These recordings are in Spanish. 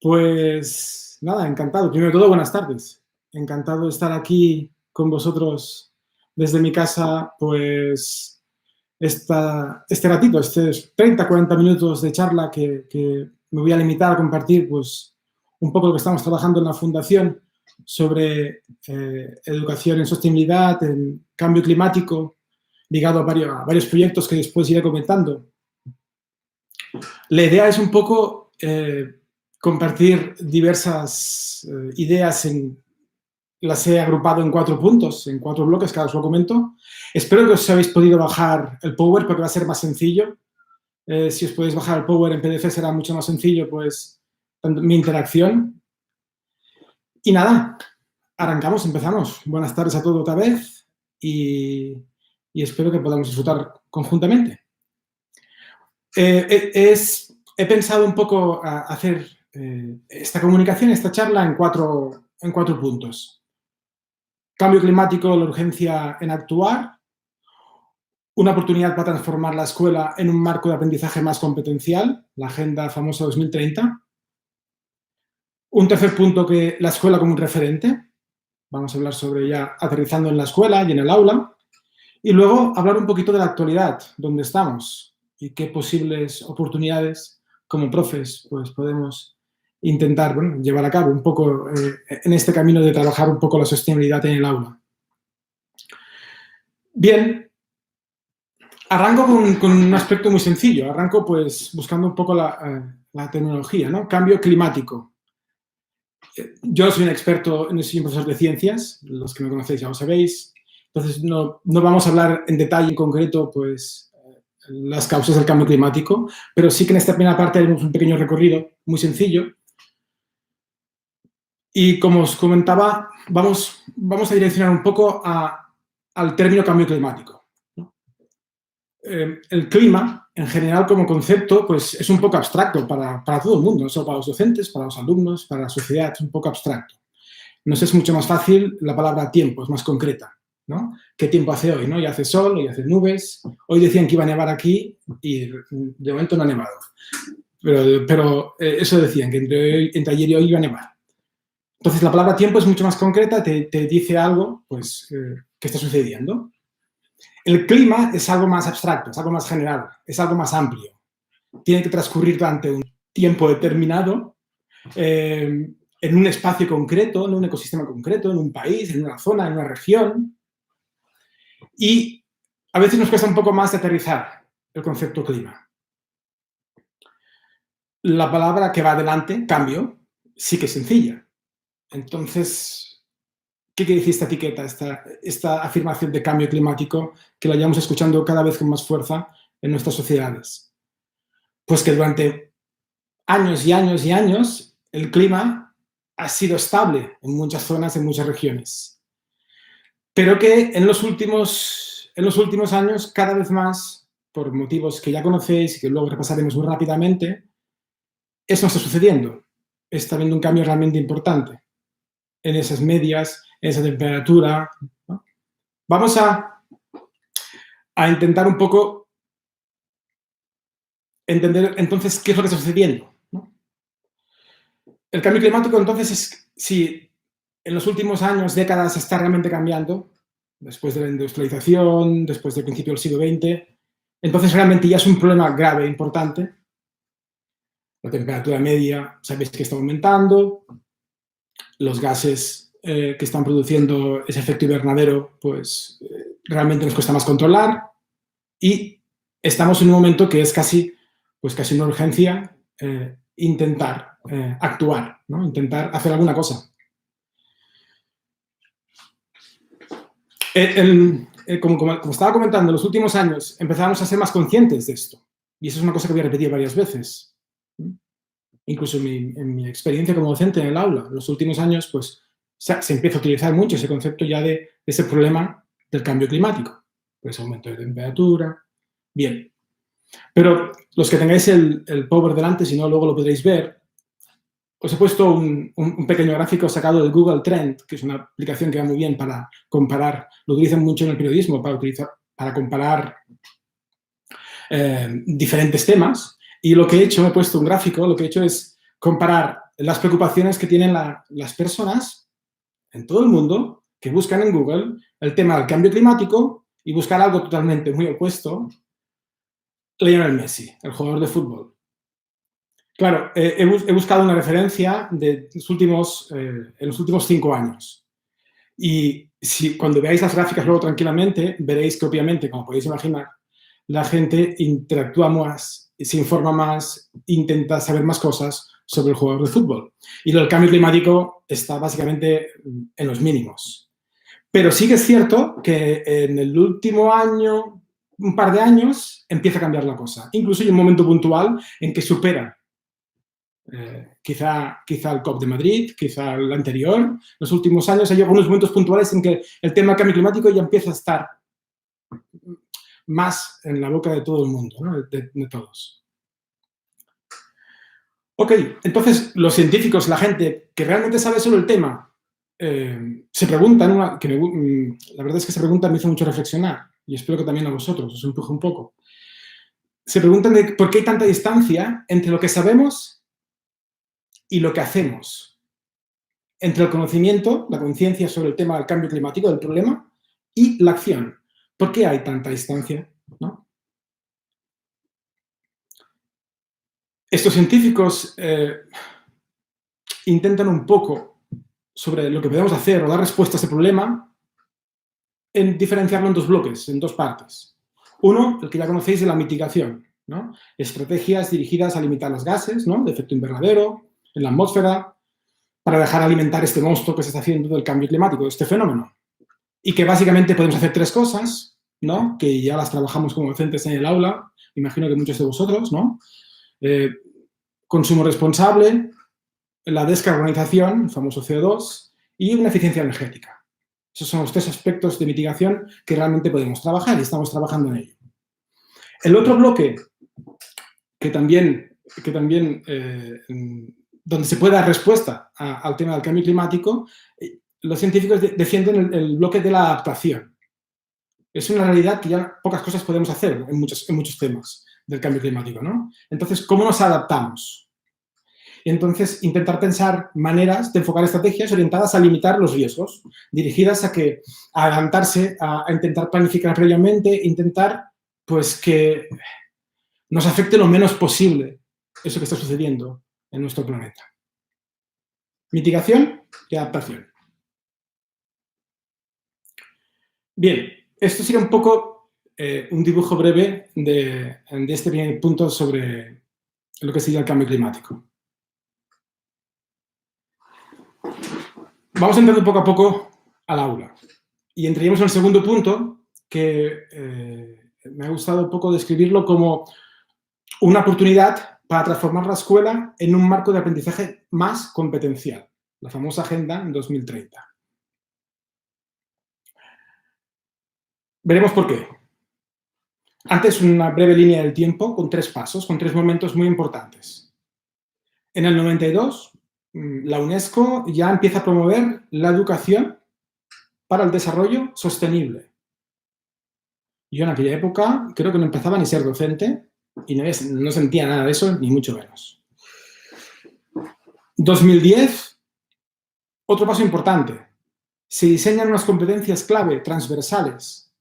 Pues nada, encantado. Primero de todo, buenas tardes. Encantado de estar aquí con vosotros desde mi casa, pues este ratito, estos 30, 40 minutos de charla que me voy a limitar a compartir, pues un poco lo que estamos trabajando en la Fundación sobre educación en sostenibilidad, en cambio climático, ligado a varios proyectos que después iré comentando. La idea es un poco compartir diversas ideas, las he agrupado en 4 puntos, en 4 bloques, que ahora os lo comento. Espero que os habéis podido bajar el Power porque va a ser más sencillo. Si os podéis bajar el Power en PDF será mucho más sencillo, pues, mi interacción. Y nada, arrancamos, empezamos. Buenas tardes a todos otra vez y espero que podamos disfrutar conjuntamente. He pensado un poco hacer esta comunicación, esta charla en cuatro puntos. Cambio climático, la urgencia en actuar, una oportunidad para transformar la escuela en un marco de aprendizaje más competencial, la Agenda famosa 2030. Un tercer punto, que la escuela como un referente. Vamos a hablar sobre ya aterrizando en la escuela y en el aula. Y luego hablar un poquito de la actualidad, dónde estamos y qué posibles oportunidades como profes pues podemos intentar llevar a cabo un poco en este camino de trabajar un poco la sostenibilidad en el aula. Bien, arranco con un aspecto muy sencillo. Arranco pues buscando un poco la tecnología, ¿no? Cambio climático. Yo soy un experto, no soy un profesor de ciencias, los que me conocéis ya lo sabéis. Entonces no vamos a hablar en detalle, en concreto, pues las causas del cambio climático, pero sí que en esta primera parte haremos un pequeño recorrido muy sencillo. Y como os comentaba, vamos a direccionar un poco al término cambio climático. El clima, en general, como concepto, pues es un poco abstracto para todo el mundo, no solo para los docentes, para los alumnos, para la sociedad, es un poco abstracto. Nos es mucho más fácil la palabra tiempo, es más concreta, ¿no? ¿Qué tiempo hace hoy, no? Ya hace sol, hoy hace nubes. Hoy decían que iba a nevar aquí y de momento no ha nevado. Pero eso decían, que entre ayer y hoy iba a nevar. Entonces, la palabra tiempo es mucho más concreta, te dice algo, pues, que está sucediendo. El clima es algo más abstracto, es algo más general, es algo más amplio. Tiene que transcurrir durante un tiempo determinado, en un espacio concreto, en un ecosistema concreto, en un país, en una zona, en una región. Y a veces nos cuesta un poco más de aterrizar el concepto clima. La palabra que va adelante, cambio, sí que es sencilla. Entonces, ¿qué quiere decir esta etiqueta, esta afirmación de cambio climático que la llevamos escuchando cada vez con más fuerza en nuestras sociedades? Pues que durante años y años y años el clima ha sido estable en muchas zonas, en muchas regiones. Pero que en los últimos años, cada vez más, por motivos que ya conocéis y que luego repasaremos muy rápidamente, eso no está sucediendo. Está habiendo un cambio realmente importante en esas medias, en esa temperatura, ¿no? Vamos a intentar un poco entender entonces qué es lo que está sucediendo, ¿no? El cambio climático entonces es, si en los últimos años, décadas, está realmente cambiando, después de la industrialización, después del principio del siglo XX, entonces realmente ya es un problema grave, importante. La temperatura media, sabéis que está aumentando, los gases que están produciendo ese efecto invernadero, pues realmente nos cuesta más controlar y estamos en un momento que es casi una urgencia intentar actuar, ¿no? Intentar hacer alguna cosa. Como estaba comentando, en los últimos años empezamos a ser más conscientes de esto. Y eso es una cosa que voy a repetir varias veces. Incluso en mi experiencia como docente en el aula, en los últimos años, pues se empieza a utilizar mucho ese concepto ya de ese problema del cambio climático. Pues aumento de temperatura. Bien. Pero los que tengáis el Power delante, si no, luego lo podréis ver. Os he puesto un pequeño gráfico sacado del Google Trend, que es una aplicación que va muy bien para comparar, lo utilizan mucho en el periodismo para comparar diferentes temas. Y lo que he hecho, he puesto un gráfico, lo que he hecho es comparar las preocupaciones que tienen las personas en todo el mundo que buscan en Google el tema del cambio climático y buscar algo totalmente muy opuesto, Lionel Messi, el jugador de fútbol. Claro, he buscado una referencia en los últimos 5 años. Y cuando veáis las gráficas luego tranquilamente, veréis que obviamente, como podéis imaginar, la gente interactúa más, se informa más, intenta saber más cosas sobre el jugador de fútbol. Y lo del cambio climático está básicamente en los mínimos. Pero sí que es cierto que en el último año, un par de años, empieza a cambiar la cosa. Incluso hay un momento puntual en que supera quizá el COP de Madrid, quizá el anterior. Los últimos años hay algunos momentos puntuales en que el tema del cambio climático ya empieza a estar más en la boca de todo el mundo, ¿no? de todos. Ok, entonces los científicos, la gente que realmente sabe sobre el tema, se preguntan, la verdad es que se preguntan, me hizo mucho reflexionar, y espero que también a vosotros, os empuje un poco. Se preguntan de por qué hay tanta distancia entre lo que sabemos y lo que hacemos, entre el conocimiento, la conciencia sobre el tema del cambio climático, del problema, y la acción. ¿Por qué hay tanta distancia? ¿No? Estos científicos intentan un poco sobre lo que podemos hacer o dar respuesta a este problema en diferenciarlo en 2 bloques, en 2 partes. Uno, el que ya conocéis, de la mitigación, ¿no? Estrategias dirigidas a limitar los gases, ¿no? De efecto invernadero, en la atmósfera, para dejar alimentar este monstruo que se está haciendo del cambio climático, este fenómeno. Y que básicamente podemos hacer 3 cosas, ¿no? Que ya las trabajamos como docentes en el aula, imagino que muchos de vosotros, ¿no? Consumo responsable, la descarbonización, el famoso CO2, y una eficiencia energética. Esos son los 3 aspectos de mitigación que realmente podemos trabajar y estamos trabajando en ello. El otro bloque, que también donde se puede dar respuesta al tema del cambio climático, los científicos defienden el bloque de la adaptación. Es una realidad que ya pocas cosas podemos hacer en muchos temas del cambio climático, ¿no? Entonces, ¿cómo nos adaptamos? Y entonces, intentar pensar maneras de enfocar estrategias orientadas a limitar los riesgos, dirigidas a adelantarse, a intentar planificar previamente, intentar, pues, que nos afecte lo menos posible eso que está sucediendo en nuestro planeta. Mitigación y adaptación. Bien, esto sería un poco un dibujo breve de este primer punto sobre lo que sería el cambio climático. Vamos entrando poco a poco al aula y entraríamos en el segundo punto, que me ha gustado un poco describirlo como una oportunidad para transformar la escuela en un marco de aprendizaje más competencial, la famosa Agenda en 2030. Veremos por qué. Antes, una breve línea del tiempo con 3 pasos, con 3 momentos muy importantes. En el 92, la UNESCO ya empieza a promover la educación para el desarrollo sostenible. Yo en aquella época creo que no empezaba ni a ser docente y no sentía nada de eso, ni mucho menos. 2010, otro paso importante. Se diseñan unas competencias clave transversales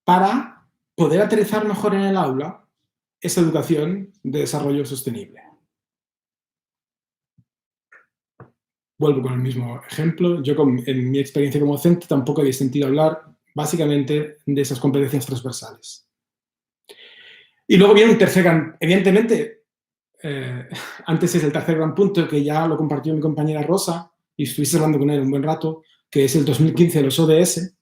para poder aterrizar mejor en el aula esa educación de desarrollo sostenible. Vuelvo con el mismo ejemplo. Yo, en mi experiencia como docente, tampoco había sentido hablar básicamente de esas competencias transversales. Y luego viene un tercer gran, evidentemente, antes es el tercer gran punto que ya lo compartió mi compañera Rosa y estuviste hablando con él un buen rato, que es el 2015 de los ODS.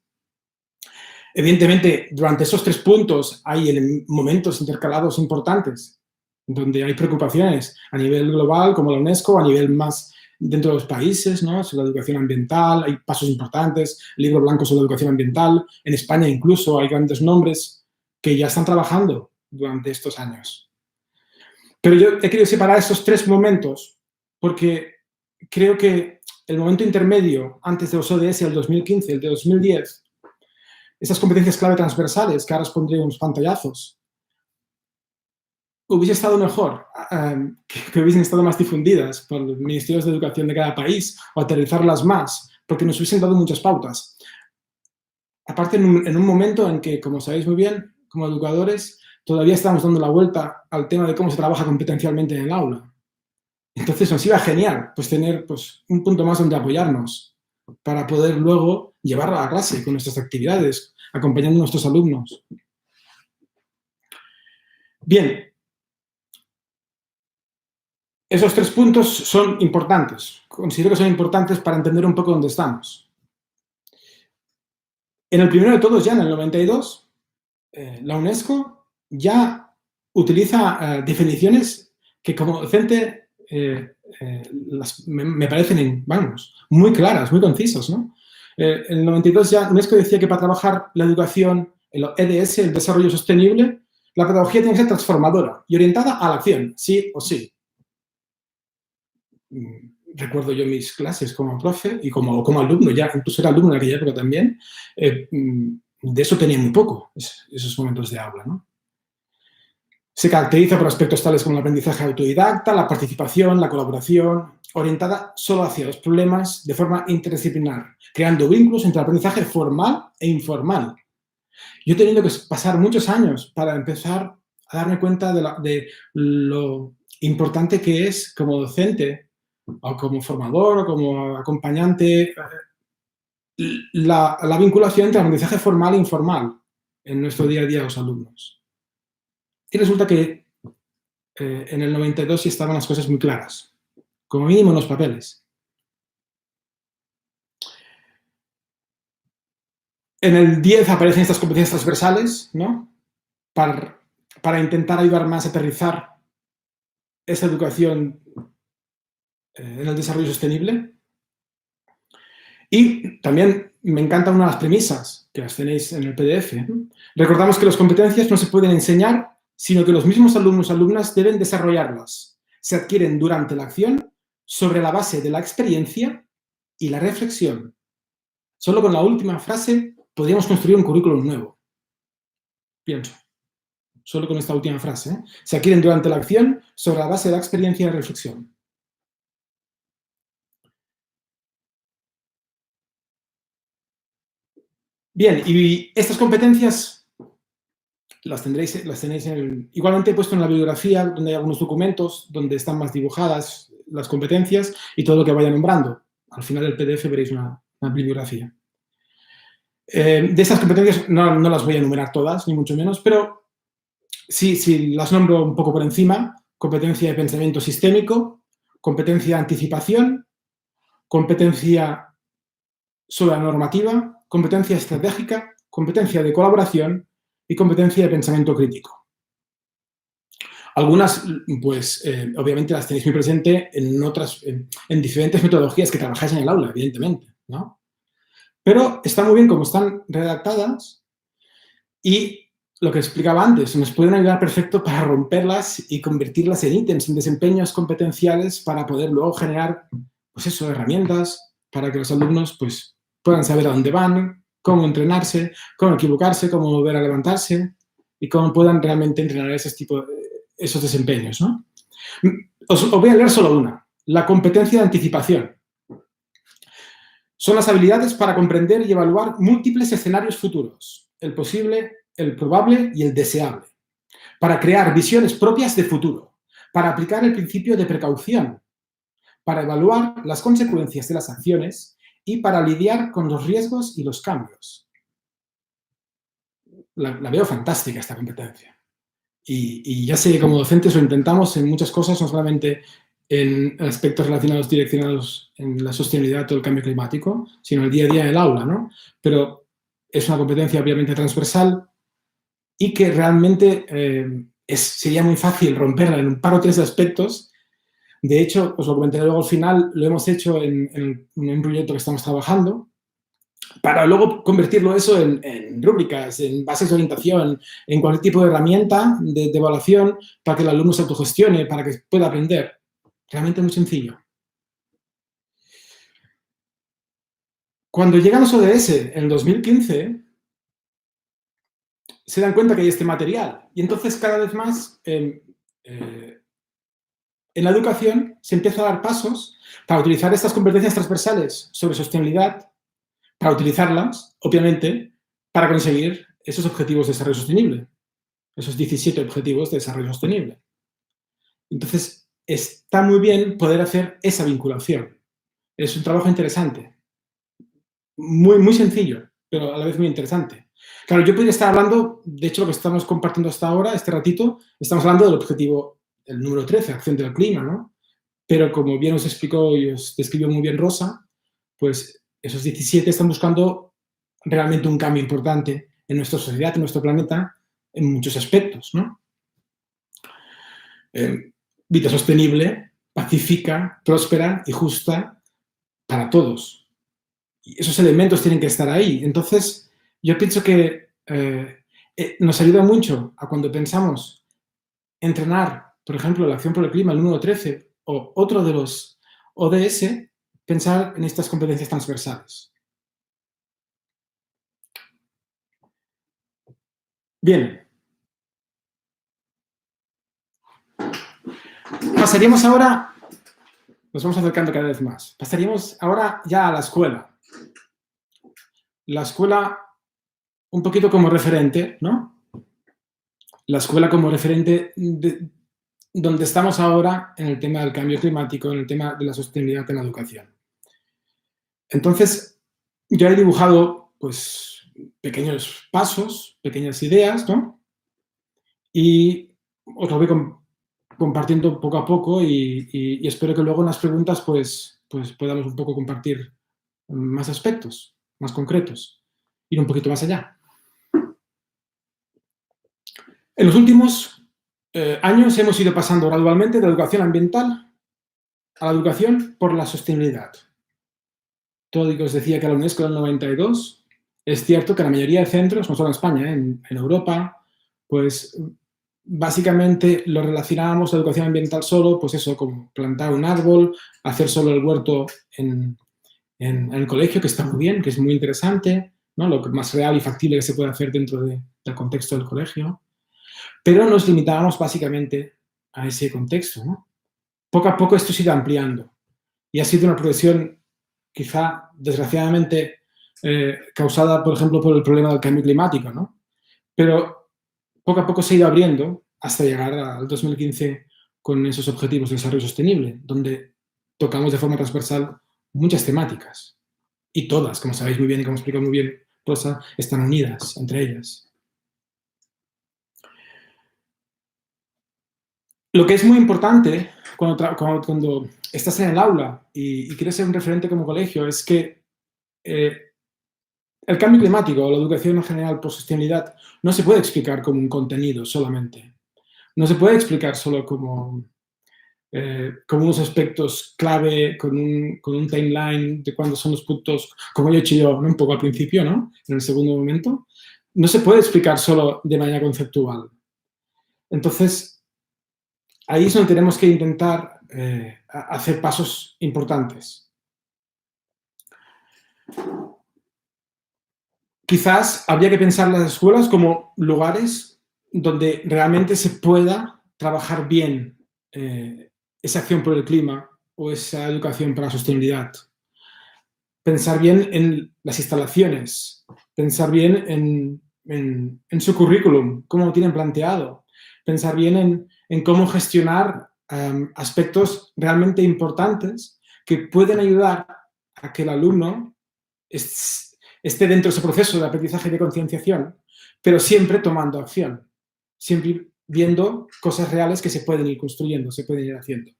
Evidentemente, durante esos 3 puntos hay momentos intercalados importantes donde hay preocupaciones a nivel global, como la UNESCO, a nivel más dentro de los países, ¿no? Sobre la educación ambiental, hay pasos importantes, el libro blanco sobre la educación ambiental. En España incluso hay grandes nombres que ya están trabajando durante estos años. Pero yo he querido separar estos 3 momentos porque creo que el momento intermedio, antes de los ODS, el 2015, el de 2010, esas competencias clave transversales, que ahora os pondré unos pantallazos, hubiese estado mejor que hubiesen estado más difundidas por los ministerios de educación de cada país o aterrizarlas más, porque nos hubiesen dado muchas pautas. Aparte, en un momento en que, como sabéis muy bien, como educadores, todavía estamos dando la vuelta al tema de cómo se trabaja competencialmente en el aula. Entonces nos iba genial pues, tener pues, un punto más donde apoyarnos para poder luego llevarlo a la clase con nuestras actividades, acompañando a nuestros alumnos. Bien, esos 3 puntos son importantes. Considero que son importantes para entender un poco dónde estamos. En el primero de todos, ya en el 92, la UNESCO ya utiliza definiciones que como docente me parecen, vamos, muy claras, muy concisas, ¿no? En el 92 ya UNESCO decía que para trabajar la educación, el EDS, el desarrollo sostenible, la pedagogía tiene que ser transformadora y orientada a la acción, sí o sí. Recuerdo yo mis clases como profe y como alumno, ya incluso era alumno en aquella época también, de eso tenía muy poco, esos momentos de aula, ¿no? Se caracteriza por aspectos tales como el aprendizaje autodidacta, la participación, la colaboración, orientada solo hacia los problemas de forma interdisciplinar, creando vínculos entre el aprendizaje formal e informal. Yo he tenido que pasar muchos años para empezar a darme cuenta de lo importante que es como docente o como formador o como acompañante la vinculación entre aprendizaje formal e informal en nuestro día a día de los alumnos. Y resulta que en el 92 sí estaban las cosas muy claras, como mínimo en los papeles. En el 10 aparecen estas competencias transversales, ¿no? Para intentar ayudar más a aterrizar esa educación en el desarrollo sostenible. Y también me encanta una de las premisas, que las tenéis en el PDF. Recordamos que las competencias no se pueden enseñar, sino que los mismos alumnos y alumnas deben desarrollarlas. Se adquieren durante la acción sobre la base de la experiencia y la reflexión. Solo con la última frase podríamos construir un currículum nuevo. Pienso. Solo con esta última frase. Se adquieren durante la acción sobre la base de la experiencia y la reflexión. Bien, y estas competencias las tenéis igualmente he puesto en la bibliografía, donde hay algunos documentos donde están más dibujadas las competencias y todo lo que vaya nombrando. Al final del PDF veréis una bibliografía. De estas competencias no las voy a enumerar todas, ni mucho menos, pero sí las nombro un poco por encima. Competencia de pensamiento sistémico, competencia de anticipación, competencia sobre la normativa, competencia estratégica, competencia de colaboración y competencia de pensamiento crítico. Algunas, pues, obviamente las tenéis muy presente en diferentes metodologías que trabajáis en el aula, evidentemente, ¿no? Pero está muy bien cómo están redactadas y lo que explicaba antes, nos pueden ayudar perfecto para romperlas y convertirlas en ítems, en desempeños competenciales para poder luego generar, pues eso, herramientas para que los alumnos, pues, puedan saber a dónde van, cómo entrenarse, cómo equivocarse, cómo volver a levantarse y cómo puedan realmente entrenar esos desempeños, ¿no? Os voy a leer solo una, la competencia de anticipación. Son las habilidades para comprender y evaluar múltiples escenarios futuros, el posible, el probable y el deseable, para crear visiones propias de futuro, para aplicar el principio de precaución, para evaluar las consecuencias de las acciones y para lidiar con los riesgos y los cambios. La veo fantástica esta competencia. Y ya sé que como docentes lo intentamos en muchas cosas, no solamente en aspectos direccionados en la sostenibilidad o el cambio climático, sino en el día a día del aula, ¿no? Pero es una competencia obviamente transversal y que realmente sería muy fácil romperla en un par o tres aspectos. De hecho, os lo comentaré luego al final, lo hemos hecho en un proyecto que estamos trabajando, para luego convertirlo eso en rúbricas, en bases de orientación, en cualquier tipo de herramienta de evaluación para que el alumno se autogestione, para que pueda aprender. Realmente muy sencillo. Cuando llegan los ODS en el 2015, se dan cuenta que hay este material y entonces cada vez más en la educación se empieza a dar pasos para utilizar estas competencias transversales sobre sostenibilidad, para utilizarlas, obviamente, para conseguir esos objetivos de desarrollo sostenible, esos 17 objetivos de desarrollo sostenible. Entonces, está muy bien poder hacer esa vinculación. Es un trabajo interesante, muy, muy sencillo, pero a la vez muy interesante. Claro, yo podría estar hablando, de hecho, lo que estamos compartiendo hasta ahora, este ratito, estamos hablando del objetivo, el número 13, acción del clima, ¿no? Pero como bien os explicó y os describió muy bien Rosa, pues esos 17 están buscando realmente un cambio importante en nuestra sociedad, en nuestro planeta, en muchos aspectos, ¿no? Vida sostenible, pacífica, próspera y justa para todos. Y esos elementos tienen que estar ahí. Entonces, yo pienso que nos ayuda mucho a cuando pensamos entrenar, por ejemplo, la acción por el clima, el número 13, o otro de los ODS, pensar en estas competencias transversales. Bien. Pasaríamos ahora, nos vamos acercando cada vez más, pasaríamos ahora ya a la escuela. La escuela un poquito como referente, ¿no? La escuela como referente de donde estamos ahora en el tema del cambio climático, en el tema de la sostenibilidad en la educación. Entonces, yo he dibujado, pues, pequeños pasos, pequeñas ideas, ¿no? Y os lo voy compartiendo poco a poco y espero que luego en las preguntas, pues podamos un poco compartir más aspectos, más concretos, ir un poquito más allá. En los últimos años hemos ido pasando gradualmente de la educación ambiental a la educación por la sostenibilidad. Todo lo que os decía que la UNESCO en el 92, es cierto que la mayoría de centros, no solo en España, en Europa, pues básicamente lo relacionábamos a educación ambiental solo, pues eso, como plantar un árbol, hacer solo el huerto en el colegio, que está muy bien, que es muy interesante, ¿no? Lo más real y factible que se puede hacer dentro del contexto del colegio. Pero nos limitábamos básicamente a ese contexto, ¿no? Poco a poco esto se ha ido ampliando y ha sido una progresión quizá, desgraciadamente, causada, por ejemplo, por el problema del cambio climático, ¿no? Pero poco a poco se ha ido abriendo hasta llegar al 2015 con esos objetivos de desarrollo sostenible, donde tocamos de forma transversal muchas temáticas. Y todas, como sabéis muy bien y como explica muy bien Rosa, están unidas entre ellas. Lo que es muy importante cuando estás en el aula y quieres ser un referente como colegio es que el cambio climático o la educación en general por sostenibilidad no se puede explicar como un contenido solamente. No se puede explicar solo como unos aspectos clave, con un timeline de cuándo son los puntos, como yo he hecho yo, ¿no? Un poco al principio, ¿no? En el segundo momento. No se puede explicar solo de manera conceptual. Entonces, ahí es donde tenemos que intentar hacer pasos importantes. Quizás habría que pensar las escuelas como lugares donde realmente se pueda trabajar bien esa acción por el clima o esa educación para la sostenibilidad. Pensar bien en las instalaciones, pensar bien en su currículum, cómo lo tienen planteado, pensar bien en cómo gestionar aspectos realmente importantes que pueden ayudar a que el alumno esté dentro de ese proceso de aprendizaje y de concienciación, pero siempre tomando acción, siempre viendo cosas reales que se pueden ir construyendo, se pueden ir haciendo.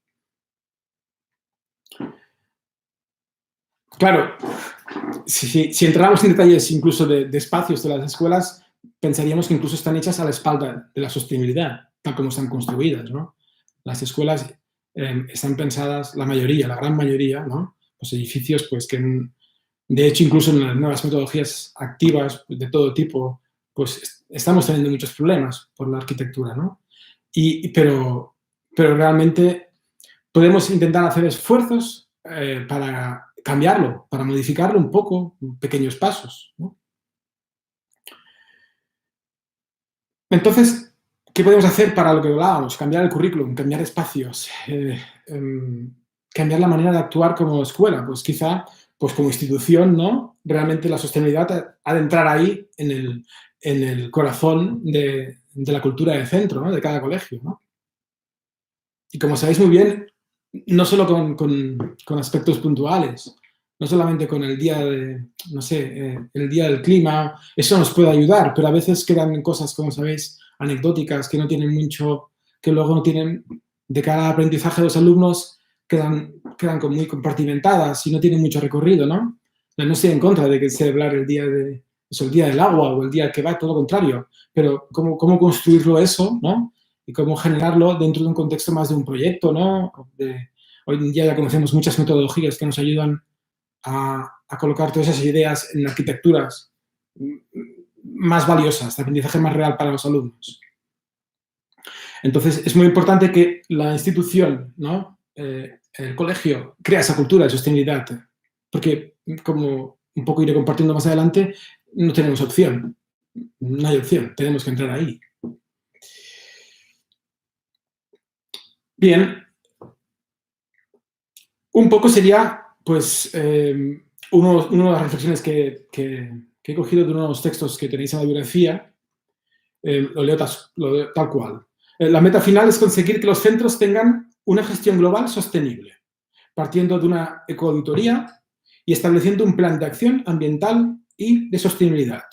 Claro, si entráramos en detalles incluso de espacios de las escuelas, pensaríamos que incluso están hechas a la espalda de la sostenibilidad, tal como están construidas, ¿no? Las escuelas están pensadas, la mayoría, la gran mayoría, ¿no? Los edificios, pues que de hecho, incluso en las nuevas metodologías activas de todo tipo, pues estamos teniendo muchos problemas por la arquitectura, ¿no? Pero realmente podemos intentar hacer esfuerzos para cambiarlo, para modificarlo un poco, pequeños pasos, ¿no? Entonces, ¿Qué podemos hacer para lo que hablábamos? Cambiar el currículum, cambiar espacios, cambiar la manera de actuar como escuela. Pues quizá, pues como institución, ¿no? Realmente la sostenibilidad ha de entrar ahí en el corazón de la cultura de centro, ¿no? De cada colegio, ¿no? Y como sabéis muy bien, no solo con aspectos puntuales, no solamente con el día de, no sé, el día del clima, eso nos puede ayudar, pero a veces quedan cosas, como sabéis, anecdóticas que no tienen mucho, que luego no tienen, de cara al aprendizaje de los alumnos, quedan como muy compartimentadas y no tienen mucho recorrido, ¿no? No estoy en contra de que celebrar el día de, eso, el día del agua o el día que va, todo lo contrario, pero cómo construirlo eso, ¿no? Y cómo generarlo dentro de un contexto más de un proyecto, ¿no? Hoy en día ya conocemos muchas metodologías que nos ayudan a colocar todas esas ideas en arquitecturas más valiosas, de aprendizaje más real para los alumnos. Entonces, es muy importante que la institución, ¿no? El colegio, crea esa cultura de sostenibilidad, porque, como un poco iré compartiendo más adelante, no tenemos opción. No hay opción, tenemos que entrar ahí. Bien, un poco sería, pues, una de las reflexiones que he cogido de uno de los textos que tenéis en la bibliografía, lo leo tal cual. La meta final es conseguir que los centros tengan una gestión global sostenible, partiendo de una ecoauditoría y estableciendo un plan de acción ambiental y de sostenibilidad.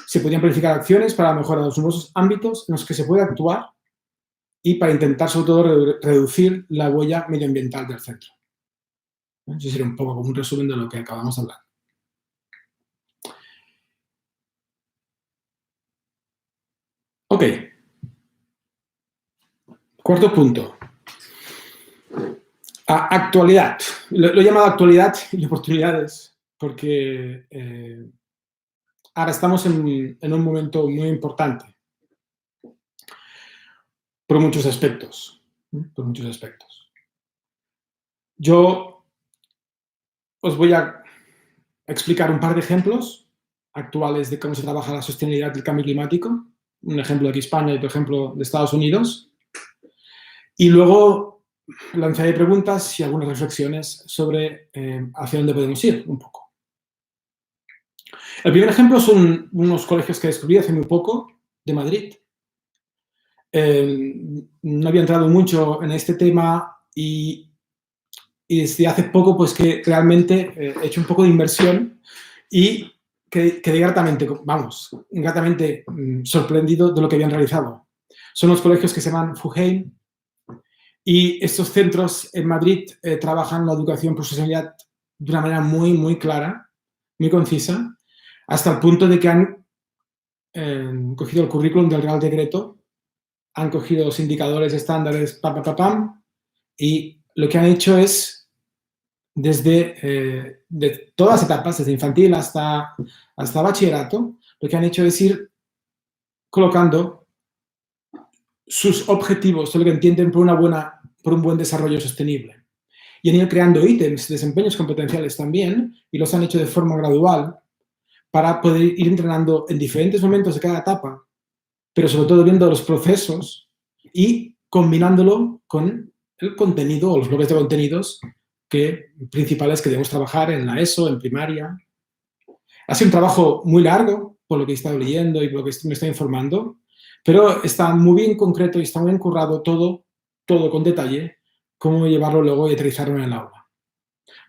Se podrían planificar acciones para mejorar los nuevos ámbitos en los que se puede actuar y para intentar, sobre todo, reducir la huella medioambiental del centro. Eso sería un poco como un resumen de lo que acabamos de hablar. Ok. Cuarto punto. Actualidad. Lo he llamado actualidad y oportunidades porque ahora estamos en un momento muy importante por muchos aspectos. Por muchos aspectos. Yo os voy a explicar un par de ejemplos actuales de cómo se trabaja la sostenibilidad del cambio climático. Un ejemplo de España y otro ejemplo de Estados Unidos. Y luego lanzaré preguntas y algunas reflexiones sobre hacia dónde podemos ir un poco. El primer ejemplo son unos colegios que descubrí hace muy poco, de Madrid. No había entrado mucho en este tema y desde hace poco pues que realmente he hecho un poco de inversión y quedé gratamente sorprendido de lo que habían realizado. Son los colegios que se llaman FUGEIM y estos centros en Madrid trabajan la educación por sostenibilidad de una manera muy, muy clara, muy concisa, hasta el punto de que han cogido el currículum del Real Decreto, han cogido los indicadores estándares, y lo que han hecho es, desde de todas las etapas, desde infantil hasta bachillerato, lo que han hecho es ir colocando sus objetivos, lo que entienden por un buen desarrollo sostenible. Y han ido creando ítems, desempeños competenciales también, y los han hecho de forma gradual para poder ir entrenando en diferentes momentos de cada etapa, pero sobre todo viendo los procesos y combinándolo con el contenido o los bloques de contenidos principales que debemos trabajar en la ESO, en primaria. Ha sido un trabajo muy largo, por lo que he estado leyendo y por lo que me estoy informando, pero está muy bien concreto y está muy bien currado todo con detalle, cómo llevarlo luego y aterrizarlo en el aula.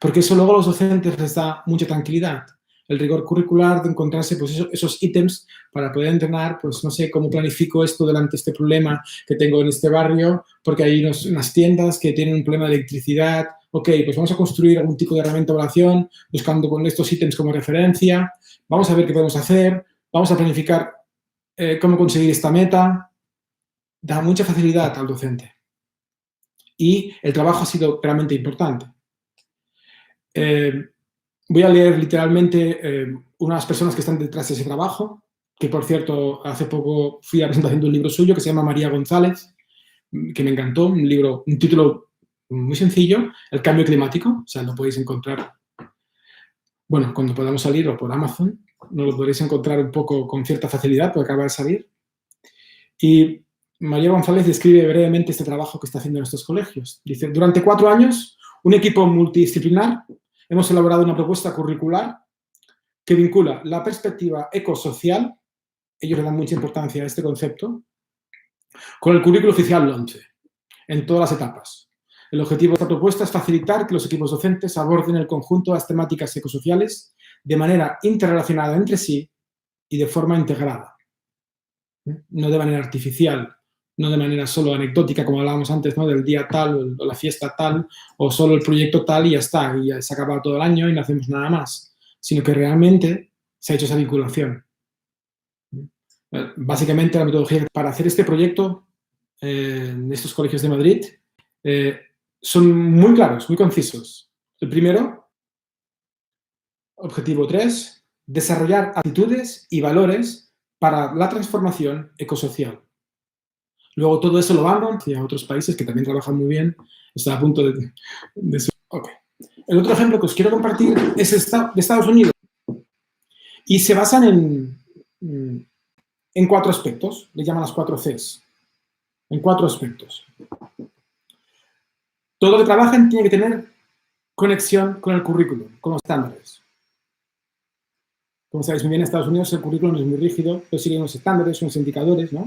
Porque eso luego a los docentes les da mucha tranquilidad. El rigor curricular de encontrarse pues, esos ítems para poder entrenar, pues no sé cómo planifico esto delante de este problema que tengo en este barrio, porque hay unas tiendas que tienen un problema de electricidad. Ok, pues vamos a construir algún tipo de herramienta de evaluación buscando con estos ítems como referencia. Vamos a ver qué podemos hacer. Vamos a planificar cómo conseguir esta meta. Da mucha facilidad al docente. Y el trabajo ha sido realmente importante. Voy a leer literalmente unas personas que están detrás de ese trabajo, que por cierto, hace poco fui a la presentación de un libro suyo que se llama María González, que me encantó, un título muy sencillo, El cambio climático, o sea, lo podéis encontrar, bueno, cuando podamos salir o por Amazon, no lo podréis encontrar un poco con cierta facilidad, porque acaba de salir. Y María González describe brevemente este trabajo que está haciendo en estos colegios. Dice, durante 4 años, un equipo multidisciplinar hemos elaborado una propuesta curricular que vincula la perspectiva ecosocial, ellos le dan mucha importancia a este concepto, con el currículo oficial LOMCE, en todas las etapas. El objetivo de esta propuesta es facilitar que los equipos docentes aborden el conjunto de las temáticas ecosociales de manera interrelacionada entre sí y de forma integrada. No de manera artificial, no de manera solo anecdótica, como hablábamos antes, ¿no? Del día tal o la fiesta tal, o solo el proyecto tal y ya está, y ya se ha acabado todo el año y no hacemos nada más, sino que realmente se ha hecho esa vinculación. Básicamente, la metodología para hacer este proyecto en estos colegios de Madrid son muy claros, muy concisos. El primero, objetivo 3, desarrollar actitudes y valores para la transformación ecosocial. Luego todo eso lo van hacia otros países que también trabajan muy bien. Está a punto de okay. El otro ejemplo que os quiero compartir es de Estados Unidos. Y se basan en 4 aspectos. Le llaman las 4 Cs. En 4 aspectos. Todo lo que trabajen tiene que tener conexión con el currículum, con los estándares. Como sabéis muy bien, en Estados Unidos el currículum es muy rígido, pero siguen unos estándares, unos indicadores, ¿no?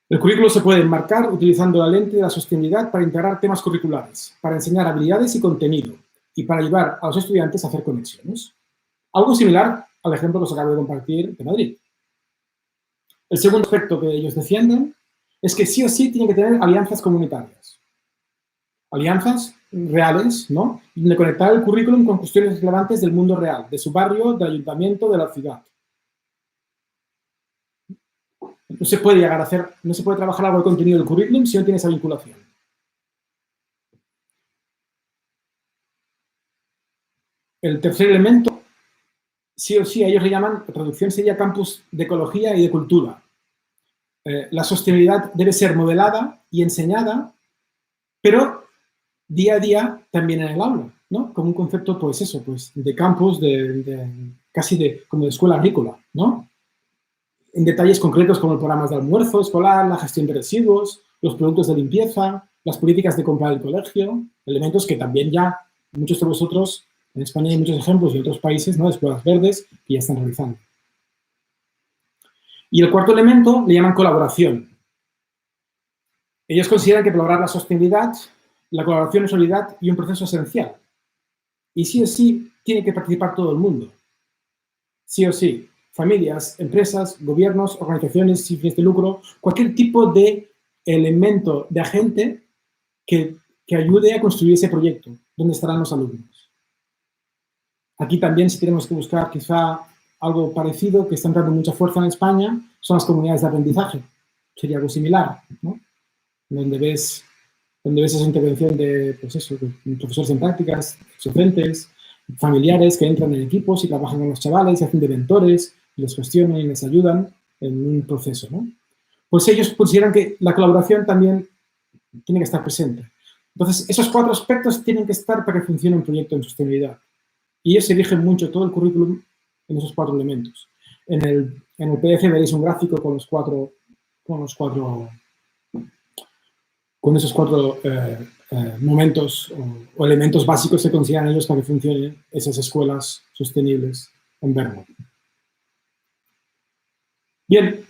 El currículo se puede enmarcar utilizando la lente de la sostenibilidad para integrar temas curriculares, para enseñar habilidades y contenido, y para ayudar a los estudiantes a hacer conexiones. Algo similar al ejemplo que os acabo de compartir de Madrid. El segundo aspecto que ellos defienden es que sí o sí tienen que tener alianzas comunitarias. Alianzas reales, ¿no? De conectar el currículum con cuestiones relevantes del mundo real, de su barrio, del ayuntamiento, de la ciudad. No se puede llegar a hacer, no se puede trabajar algo de contenido del currículum si no tiene esa vinculación. El tercer elemento, sí o sí, a ellos le llaman, la traducción sería campus de ecología y de cultura. La sostenibilidad debe ser modelada y enseñada, pero día a día también en el aula, ¿no? Como un concepto, pues eso, pues de campus, casi como de escuela agrícola, ¿no? En detalles concretos como los programas de almuerzo escolar, la gestión de residuos, los productos de limpieza, las políticas de compra del colegio, elementos que también ya muchos de vosotros, en España hay muchos ejemplos y en otros países, ¿no? De escuelas verdes que ya están realizando. Y el cuarto elemento le llaman colaboración. Ellos consideran que para lograr la sostenibilidad, la colaboración es unidad y un proceso esencial. Y sí o sí tiene que participar todo el mundo. Sí o sí. Familias, empresas, gobiernos, organizaciones sin fines de lucro, cualquier tipo de elemento, de agente que ayude a construir ese proyecto, donde estarán los alumnos. Aquí también, si tenemos que buscar quizá algo parecido, que está dando mucha fuerza en España, son las comunidades de aprendizaje. Sería algo similar, ¿no? Donde ves esa intervención de, pues eso, de profesores en prácticas, docentes, familiares que entran en equipos y trabajan con los chavales, y hacen de mentores, y les gestionan y les ayudan en un proceso, ¿no? Pues ellos consideran que la colaboración también tiene que estar presente. Entonces, esos 4 aspectos tienen que estar para que funcione un proyecto en sostenibilidad. Y ellos se dirigen mucho todo el currículum en esos 4 elementos. En el PDF veréis un gráfico con esos 4 momentos o elementos básicos que consideran ellos para que funcionen esas escuelas sostenibles en Vermont. Bien,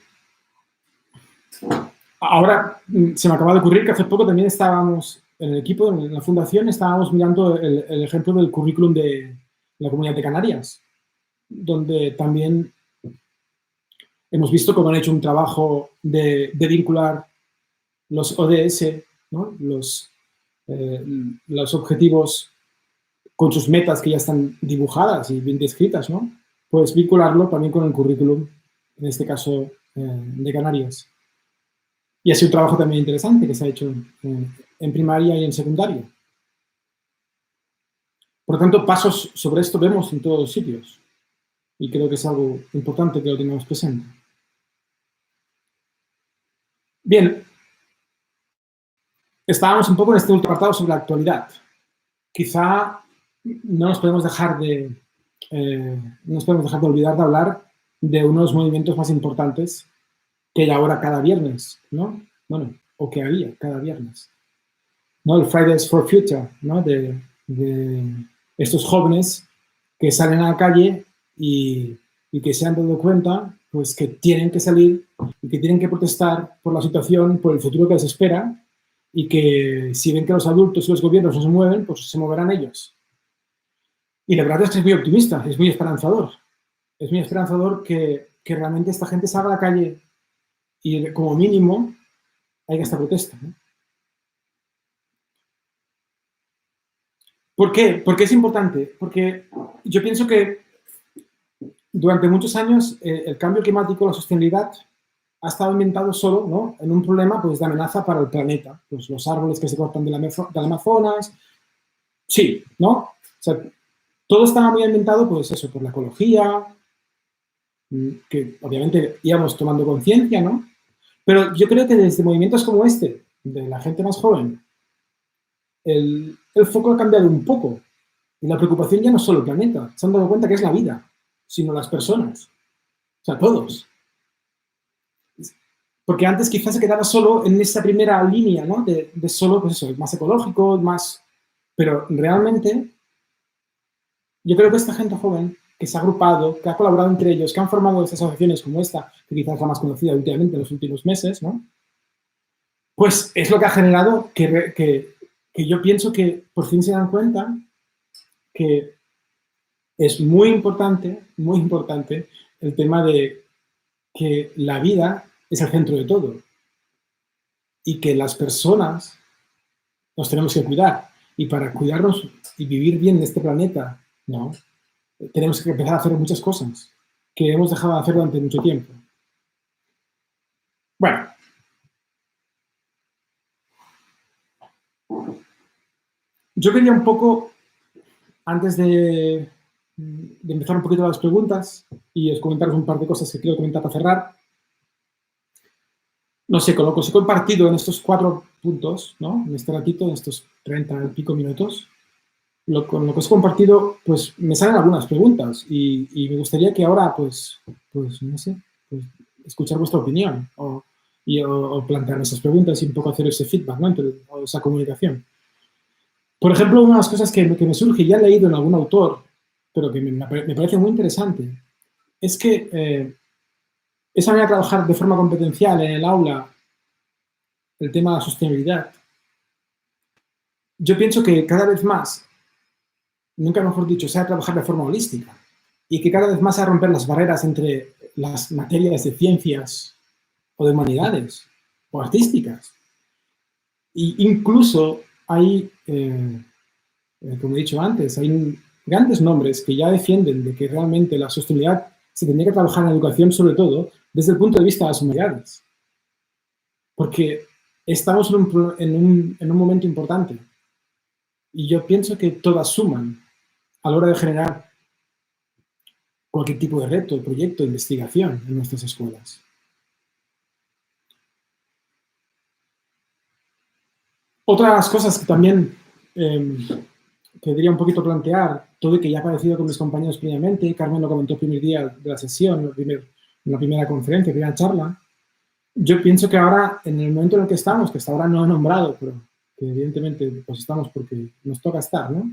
ahora se me acaba de ocurrir que hace poco también estábamos en el equipo, en la fundación, estábamos mirando el ejemplo del currículum de la Comunidad de Canarias, donde también hemos visto cómo han hecho un trabajo de vincular los ODS, ¿no? Los objetivos con sus metas que ya están dibujadas y bien descritas, ¿no? Pues vincularlo también con el currículum, en este caso de Canarias. Y ha sido un trabajo también interesante que se ha hecho en primaria y en secundaria. Por lo tanto, pasos sobre esto vemos en todos los sitios. Y creo que es algo importante que lo tengamos presente. Bien, estábamos un poco en este último apartado sobre la actualidad. Quizá no nos podemos dejar de olvidar de hablar de unos movimientos más importantes que hay ahora cada viernes, ¿no? Bueno, o que había cada viernes, ¿no? El Fridays for Future, ¿no? De estos jóvenes que salen a la calle y que se han dado cuenta pues que tienen que salir y que tienen que protestar por la situación, por el futuro que les espera, y que si ven que los adultos y los gobiernos no se mueven, pues se moverán ellos. Y la verdad es que es muy optimista, es muy esperanzador. Es muy esperanzador que realmente esta gente salga a la calle y como mínimo haya esta protesta, ¿no? ¿Por qué? ¿Por qué es importante? Porque yo pienso que durante muchos años el cambio climático, la sostenibilidad, ha estado inventado solo, ¿no?, en un problema pues, de amenaza para el planeta. Pues los árboles que se cortan del Amazonas, sí, ¿no? O sea, todo estaba muy inventado, pues eso, por la ecología, que obviamente íbamos tomando conciencia, ¿no? Pero yo creo que desde movimientos como este, de la gente más joven, el foco ha cambiado un poco. Y la preocupación ya no es solo el planeta, se han dado cuenta que es la vida, sino las personas. O sea, todos. Porque antes quizás se quedaba solo en esa primera línea, ¿no? De solo, pues eso, más ecológico, más... Pero realmente, yo creo que esta gente joven que se ha agrupado, que ha colaborado entre ellos, que han formado estas asociaciones como esta, que quizás es la más conocida últimamente en los últimos meses, ¿no? Pues es lo que ha generado que yo pienso que por fin se dan cuenta que es muy importante el tema de que la vida es el centro de todo y que las personas nos tenemos que cuidar. Y para cuidarnos y vivir bien en este planeta, ¿no?, tenemos que empezar a hacer muchas cosas que hemos dejado de hacer durante mucho tiempo. Bueno, yo quería un poco, antes de empezar un poquito las preguntas y os comentaros un par de cosas que quiero comentar para cerrar, no sé, con lo que os he compartido en estos 4 puntos, ¿no?, en este ratito, en estos 30 y pico minutos, con lo que os he compartido, pues me salen algunas preguntas y me gustaría que ahora, pues no sé, pues, escuchar vuestra opinión o plantear esas preguntas y un poco hacer ese feedback, ¿no?, o esa comunicación. Por ejemplo, una de las cosas que me surge, ya he leído en algún autor, pero que me parece muy interesante, es que esa manera de trabajar de forma competencial en el aula, el tema de la sostenibilidad, yo pienso que cada vez más, nunca mejor dicho, se ha de trabajar de forma holística y que cada vez más se ha de romper las barreras entre las materias de ciencias o de humanidades o artísticas. E incluso hay, como he dicho antes, hay grandes nombres que ya defienden de que realmente la sostenibilidad se tendría que trabajar en la educación, sobre todo desde el punto de vista de las humanidades. Porque estamos en un momento importante y yo pienso que todas suman a la hora de generar cualquier tipo de reto, proyecto, investigación en nuestras escuelas. Otras cosas que también quería un poquito plantear, todo y que ya ha aparecido con mis compañeros previamente, Carmen lo comentó el primer día de la sesión, en la primera conferencia, primera charla. Yo pienso que ahora, en el momento en el que estamos, que hasta ahora no he nombrado, pero que evidentemente pues estamos porque nos toca estar, ¿no?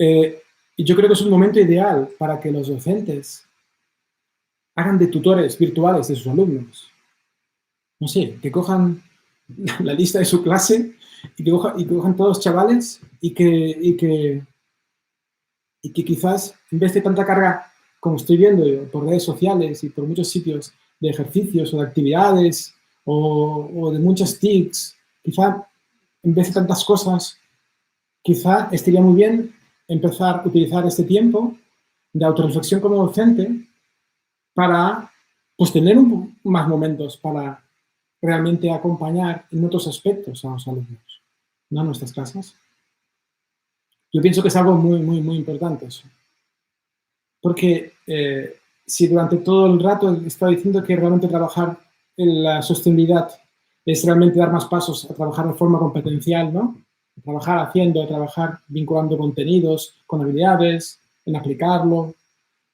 Y yo creo que es un momento ideal para que los docentes hagan de tutores virtuales de sus alumnos. No sé, que cojan la lista de su clase y que cojan todos los chavales y que quizás, en vez de tanta carga, como estoy viendo por redes sociales y por muchos sitios de ejercicios o de actividades o de muchas TICs, quizá, en vez de tantas cosas, quizá estaría muy bien empezar a utilizar este tiempo de autorreflexión como docente para pues, tener más momentos para realmente acompañar en otros aspectos a los alumnos, ¿no?, en nuestras clases. Yo pienso que es algo muy, muy, muy importante eso. Porque si durante todo el rato he estado diciendo que realmente trabajar en la sostenibilidad es realmente dar más pasos a trabajar de forma competencial, ¿no? Trabajar haciendo, trabajar vinculando contenidos con habilidades, en aplicarlo.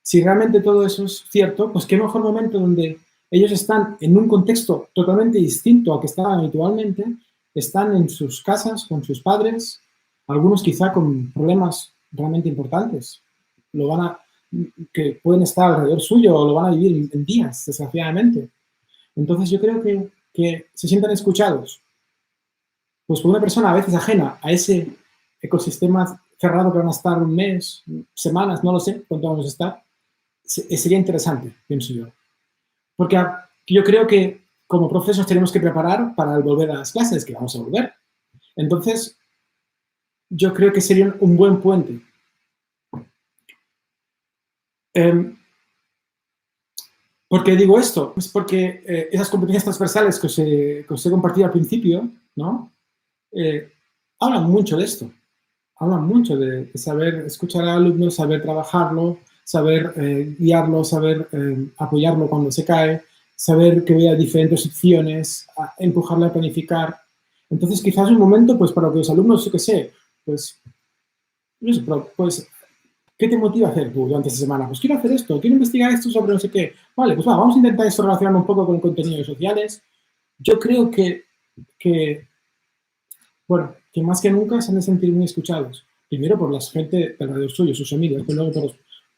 Si realmente todo eso es cierto, pues qué mejor momento donde ellos están en un contexto totalmente distinto al que estaban habitualmente, están en sus casas con sus padres, algunos quizá con problemas realmente importantes, que pueden estar alrededor suyo o lo van a vivir en días, desgraciadamente. Entonces yo creo que se sientan escuchados, pues por una persona a veces ajena a ese ecosistema cerrado que van a estar un mes, semanas, no lo sé cuánto vamos a estar, sería interesante, pienso yo. Porque yo creo que como profesores tenemos que preparar para el volver a las clases, que vamos a volver. Entonces, yo creo que sería un buen puente. ¿Por qué digo esto? Pues porque esas competencias transversales que os he compartido al principio, ¿no? Hablan mucho de esto. Hablan mucho de saber escuchar al alumno, saber trabajarlo, saber guiarlo, saber apoyarlo cuando se cae, saber que vea diferentes opciones, empujarle a planificar. Entonces, quizás es un momento pues, para que los alumnos, yo qué sé, pues, no sé, pues, ¿qué te motiva a hacer tú durante esta semana? Pues quiero hacer esto, quiero investigar esto sobre no sé qué. Vale, pues va, vamos a intentar esto relacionarlo un poco con contenidos sociales. Yo creo bueno, que más que nunca se han de sentir muy escuchados. Primero por la gente alrededor suyo, sus familias, pero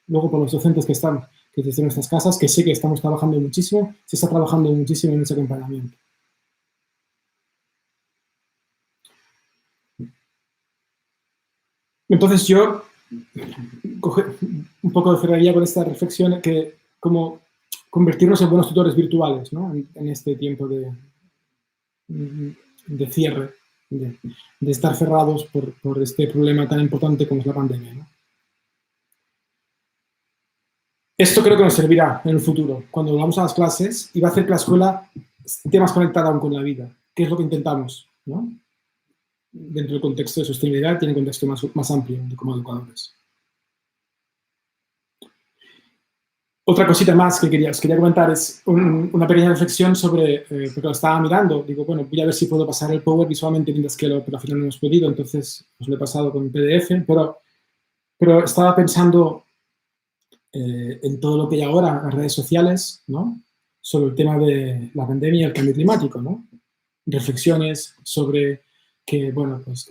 luego por los docentes que están en nuestras casas, que sé que estamos trabajando muchísimo, se está trabajando muchísimo en ese acompañamiento. Entonces yo un poco cerraría con esta reflexión que como convertirnos en buenos tutores virtuales, ¿no? En este tiempo de cierre, de estar cerrados por este problema tan importante como es la pandemia, ¿no? Esto creo que nos servirá en el futuro, cuando volvamos a las clases y va a hacer que la escuela esté más conectada aún con la vida, que es lo que intentamos, ¿no? Dentro del contexto de sostenibilidad y en el contexto más amplio de como educadores. Otra cosita más que os quería comentar es una pequeña reflexión sobre, porque lo estaba mirando, digo, bueno, voy a ver si puedo pasar el Power visualmente mientras que pero al final no hemos podido, entonces os lo he pasado con PDF, pero estaba pensando en todo lo que hay ahora en las redes sociales, ¿no? Sobre el tema de la pandemia y el cambio climático, ¿no? Reflexiones sobre que, bueno, pues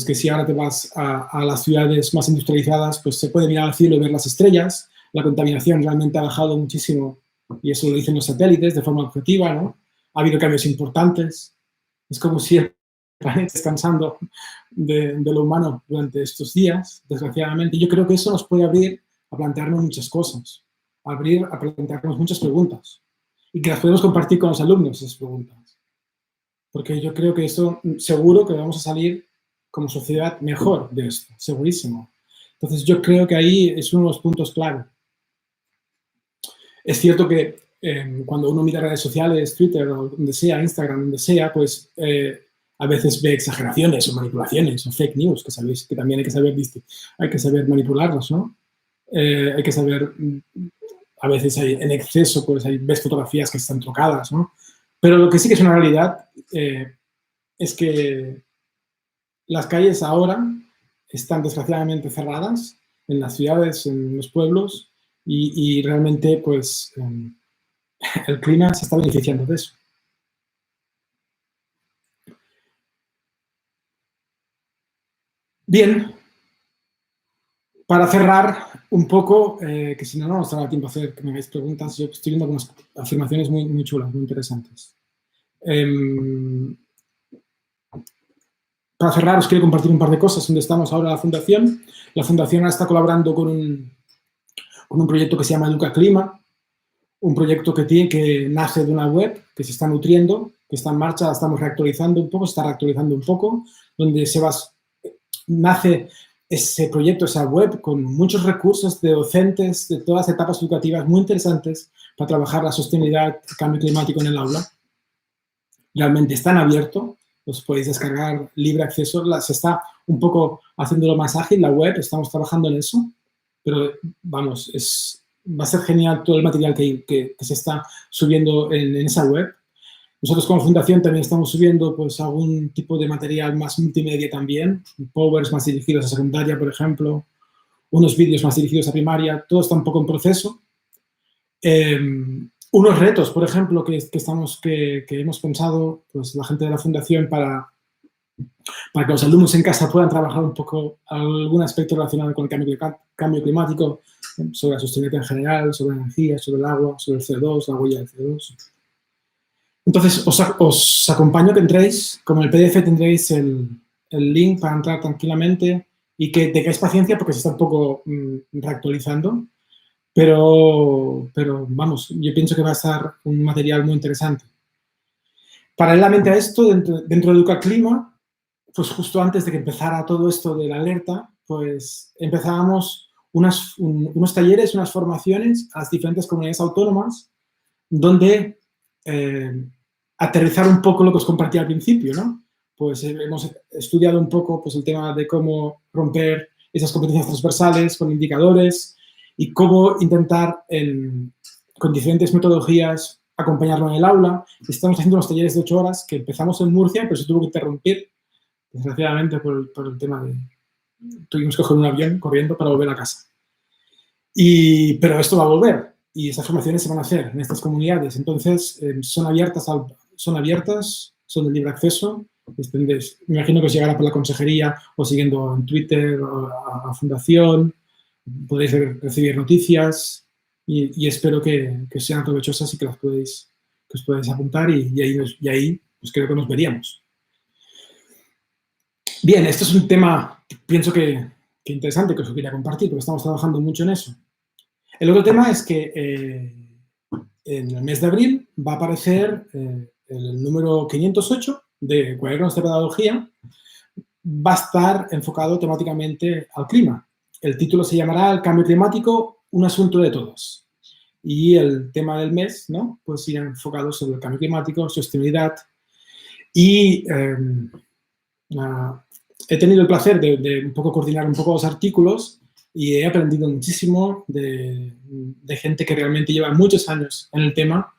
que si ahora te vas a las ciudades más industrializadas, pues se puede mirar al cielo y ver las estrellas, la contaminación realmente ha bajado muchísimo y eso lo dicen los satélites de forma objetiva, ¿no? Ha habido cambios importantes, es como si el planeta descansando de lo humano durante estos días, desgraciadamente. Yo creo que eso nos puede abrir a plantearnos muchas cosas, a plantearnos muchas preguntas y que las podemos compartir con los alumnos, esas preguntas. Porque yo creo que eso seguro que vamos a salir como sociedad mejor de esto, segurísimo. Entonces yo creo que ahí es uno de los puntos clave. Es cierto que cuando uno mira redes sociales, Twitter o donde sea, Instagram, donde sea, pues a veces ve exageraciones o manipulaciones o fake news, que sabéis que también hay que saber manipularlos, ¿no? Hay que saber, a veces en exceso, pues ves fotografías que están trocadas, ¿no? Pero lo que sí que es una realidad es que las calles ahora están desgraciadamente cerradas en las ciudades, en los pueblos, y realmente, pues, el clima se está beneficiando de eso. Bien, para cerrar un poco, que si no, no nos dará tiempo a hacer que me hagáis preguntas, yo estoy viendo unas afirmaciones muy, muy chulas, muy interesantes. Para cerrar, os quiero compartir un par de cosas donde estamos ahora la Fundación. La Fundación ahora está colaborando con un proyecto que se llama Educa Clima, un proyecto que nace de una web que se está nutriendo, que está en marcha, la estamos reactualizando un poco, se está reactualizando un poco, donde nace ese proyecto, esa web, con muchos recursos de docentes de todas las etapas educativas muy interesantes para trabajar la sostenibilidad, el cambio climático en el aula. Realmente está en abierto, los podéis descargar libre acceso, se está un poco haciéndolo más ágil la web, estamos trabajando en eso, pero vamos, va a ser genial todo el material que se está subiendo en esa web. Nosotros como fundación también estamos subiendo pues algún tipo de material más multimedia también, powers más dirigidos a secundaria, por ejemplo, unos vídeos más dirigidos a primaria, todo está un poco en proceso. Unos retos, por ejemplo, que hemos pensado, pues la gente de la Fundación para que los alumnos en casa puedan trabajar un poco algún aspecto relacionado con el cambio climático, sobre la sostenibilidad en general, sobre la energía, sobre el agua, sobre el CO2, la huella del CO2. Entonces, os acompaño que entréis, como el PDF tendréis el link para entrar tranquilamente y que tengáis paciencia porque se está un poco reactualizando, pero vamos, yo pienso que va a estar un material muy interesante. Paralelamente a esto, dentro de Educaclima, pues justo antes de que empezara todo esto de la alerta, pues empezábamos unos talleres, unas formaciones a las diferentes comunidades autónomas donde aterrizar un poco lo que os compartí al principio, ¿no? Pues hemos estudiado un poco pues, el tema de cómo romper esas competencias transversales con indicadores y cómo intentar con diferentes metodologías acompañarlo en el aula. Estamos haciendo unos talleres de 8 horas que empezamos en Murcia, pero se tuvo que interrumpir, desgraciadamente, por el tema de... Tuvimos que coger un avión corriendo para volver a casa. Pero esto va a volver y esas formaciones se van a hacer en estas comunidades. Entonces, son abiertas, son de libre acceso. Me imagino que os llegará por la consejería o siguiendo en Twitter o a Fundación. Podéis recibir noticias y espero que sean provechosas y que os podáis apuntar y ahí pues creo que nos veríamos. Bien, esto es un tema, pienso que interesante, que os quería compartir, porque estamos trabajando mucho en eso. El otro tema es que en el mes de abril va a aparecer el número 508 de Cuadernos de Pedagogía, va a estar enfocado temáticamente al clima. El título se llamará El cambio climático, un asunto de todos. Y el tema del mes, ¿no? Pues irá enfocado sobre el cambio climático, sostenibilidad y he tenido el placer de un poco coordinar un poco los artículos y he aprendido muchísimo de gente que realmente lleva muchos años en el tema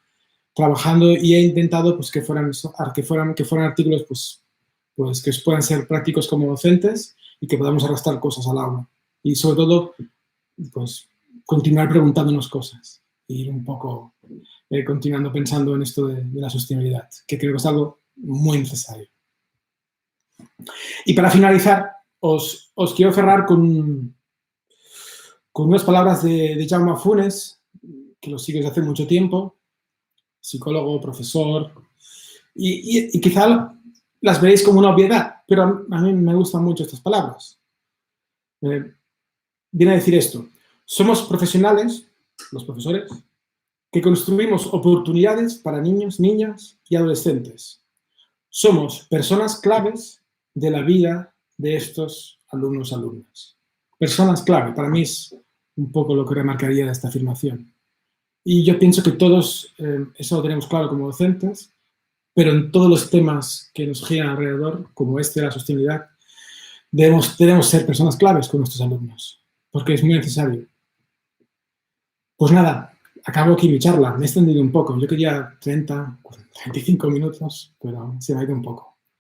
trabajando y he intentado pues, que fueran artículos pues que puedan ser prácticos como docentes y que podamos arrastrar cosas al aula. Y sobre todo, pues continuar preguntándonos cosas e ir un poco continuando pensando en esto de la sostenibilidad, que creo que es algo muy necesario. Y para finalizar, os quiero cerrar con unas palabras de Jaume Funes, que lo sigo desde hace mucho tiempo, psicólogo, profesor, y quizá las veréis como una obviedad, pero a mí me gustan mucho estas palabras. Viene a decir esto: somos profesionales, los profesores, que construimos oportunidades para niños, niñas y adolescentes. Somos personas claves de la vida de estos alumnos, alumnas. Personas clave, para mí es un poco lo que remarcaría de esta afirmación. Y yo pienso que todos eso lo tenemos claro como docentes, pero en todos los temas que nos giran alrededor, como este de la sostenibilidad, debemos ser personas claves con nuestros alumnos, porque es muy necesario. Pues nada, acabo aquí mi charla, me he extendido un poco. Yo quería 30, 25 minutos, pero se me ha ido un poco.